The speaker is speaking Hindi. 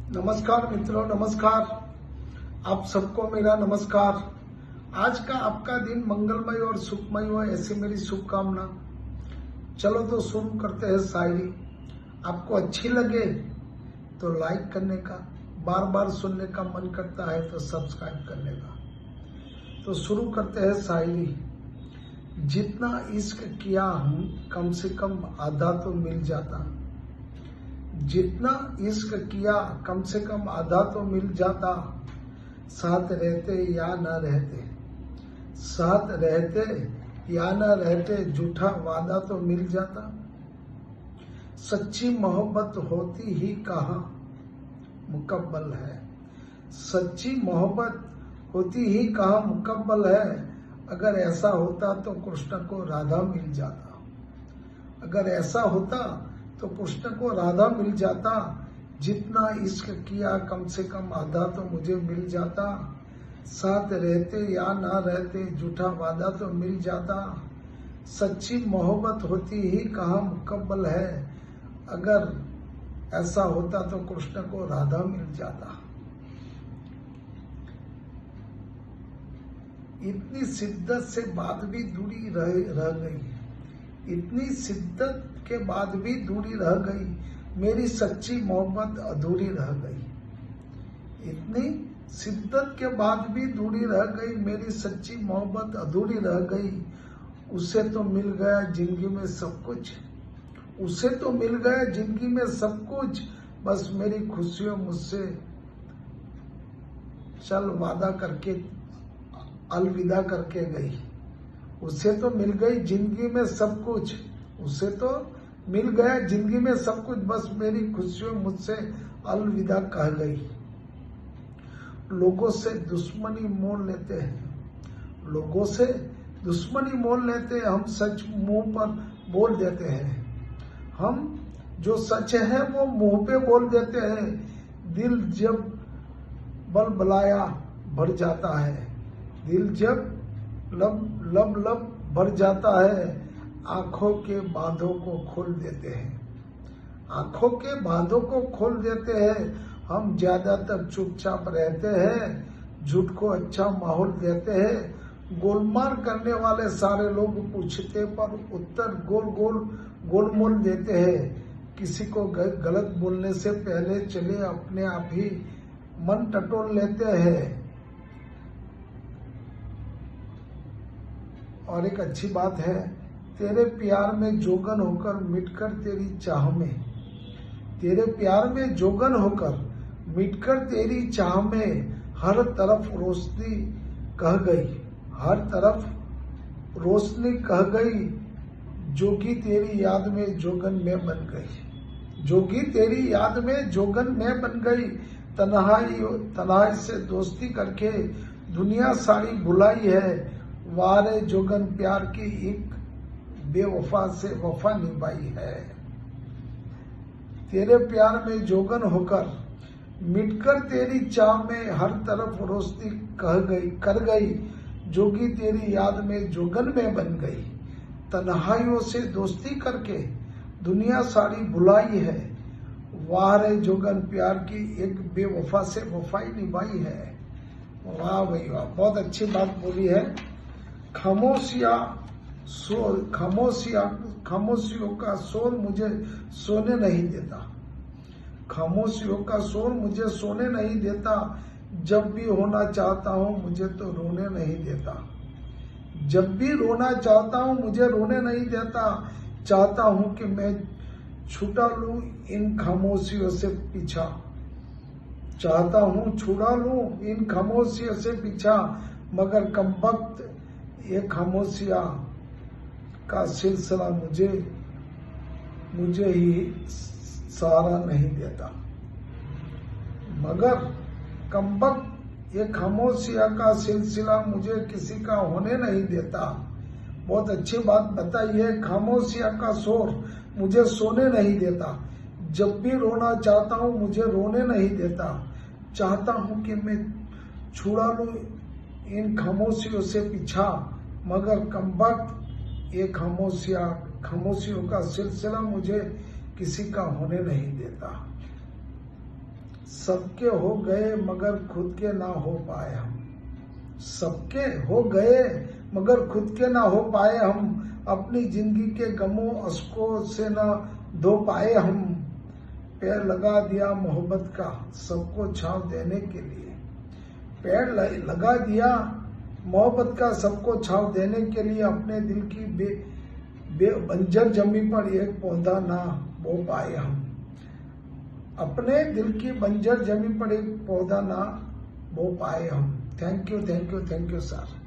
नमस्कार मित्रों, नमस्कार। आप सबको मेरा नमस्कार। आज का आपका दिन मंगलमय और सुखमय हो, ऐसी मेरी शुभकामना। चलो तो शुरू करते हैं शायरी। आपको अच्छी लगे तो लाइक करने का, बार बार सुनने का मन करता है तो सब्सक्राइब करने का। तो शुरू करते हैं शायरी। जितना इश्क किया हूं कम से कम आधा तो मिल जाता। जितना इश्क किया कम से कम आधा तो मिल जाता। साथ रहते या न रहते, साथ रहते या न रहते, झूठा वादा तो मिल जाता। सच्ची मोहब्बत होती ही कहाँ मुकब्बल है। सच्ची मोहब्बत होती ही कहाँ मुकब्बल है। अगर ऐसा होता तो कृष्ण को राधा मिल जाता। अगर ऐसा होता तो कृष्ण को राधा मिल जाता। जितना इश्क किया कम से कम आधा तो मुझे मिल जाता। साथ रहते या ना रहते, झूठा वादा तो मिल जाता। सच्ची मोहब्बत होती ही कहाँ मुकब्बल है। अगर ऐसा होता तो कृष्ण को राधा मिल जाता। इतनी शिद्दत से बात भी दूरी रह गई। इतनी शिद्दत के बाद भी दूरी रह गई। मेरी सच्ची मोहब्बत अधूरी रह गई। इतनी शिद्दत के बाद भी दूरी रह गई। मेरी सच्ची मोहब्बत अधूरी रह गई। उसे तो मिल गया जिंदगी में सब कुछ। उसे तो मिल गया जिंदगी में सब कुछ। बस मेरी खुशियों मुझसे चल वादा करके अलविदा करके गई। उसे तो मिल गई जिंदगी में सब कुछ। उसे तो मिल गया जिंदगी में सब कुछ। बस मेरी खुशियों मुझसे अलविदा कह गई। लोगों से दुश्मनी मोल लेते हैं। लोगों से दुश्मनी मोल लेते हैं। हम सच मुंह पर बोल देते हैं। हम जो सच है वो मुंह पे बोल देते हैं। दिल जब बलबलाया भर जाता है। दिल जब लब भर जाता है। आंखों के बांधों को खोल देते हैं। आंखों के बांधों को खोल देते हैं। हम ज्यादातर चुपचाप रहते हैं। झूठ को अच्छा माहौल देते हैं। गोलमाल करने वाले सारे लोग पूछते पर उत्तर गोलमोल देते हैं। किसी को गलत बोलने से पहले चले अपने आप ही मन टटोल लेते हैं। और एक अच्छी बात है, तेरे प्यार में जोगन होकर मिटकर तेरी चाह में, तेरे प्यार में जोगन होकर मिटकर तेरी चाह में, हर तरफ रोशनी कह गई। हर तरफ रोशनी कह गई। जोगी तेरी याद में जोगन में बन गई। जोगी तेरी याद में जोगन में बन गई। तन्हाई से दोस्ती करके दुनिया सारी भुलाई है। वारे जोगन प्यार की एक बेवफा से वफा निभाई है। तेरे प्यार में जोगन होकर मिटकर तेरी चाह में, हर तरफ रोशनी कर गई। जोगी तेरी याद में जोगन में बन गई। तन्हाइयों से दोस्ती करके दुनिया सारी भुलाई है। वारे जोगन प्यार की एक बेवफा से वफाई निभाई है। वाह भाई वाह, बहुत अच्छी बात बोली है। खामोशियों का शोर मुझे सोने नहीं देता। खामोशियों का शोर मुझे सोने नहीं देता। जब भी होना चाहता हूँ मुझे तो रोने नहीं देता। जब भी रोना चाहता हूँ मुझे रोने नहीं देता। चाहता हूँ कि मैं छुड़ा लूं इन खामोशियों से पीछा। चाहता हूँ छुड़ा लूं इन खामोशियों से पीछा। मगर कमबख्त ये खामोशिया का सिलसिला मुझे ही सहारा नहीं देता। मगर कमबख्त ये खामोशिया का सिलसिला मुझे किसी का होने नहीं देता। बहुत अच्छी बात बताई है। खामोशिया का शोर मुझे सोने नहीं देता। जब भी रोना चाहता हूँ मुझे रोने नहीं देता। चाहता हूँ कि मैं छुड़ा लूं इन खामोशियों से पीछा। मगर कमबख्त ये खामोशियों का सिलसिला मुझे किसी का होने नहीं देता। सबके हो गए मगर खुद के ना हो पाए हम। सबके हो गए मगर खुद के ना हो पाए हम, अपनी जिंदगी के गमों अश्कों से ना धो पाए हम। पेड़ लगा दिया मोहब्बत का सबको छांव देने के लिए, पेड़ लगा दिया मोहब्बत का सबको छांव देने के लिए, अपने दिल की बंजर जमी पर एक पौधा ना बो पाए हम। अपने दिल की बंजर जमी पर एक पौधा ना बो पाए हम। Thank you sir.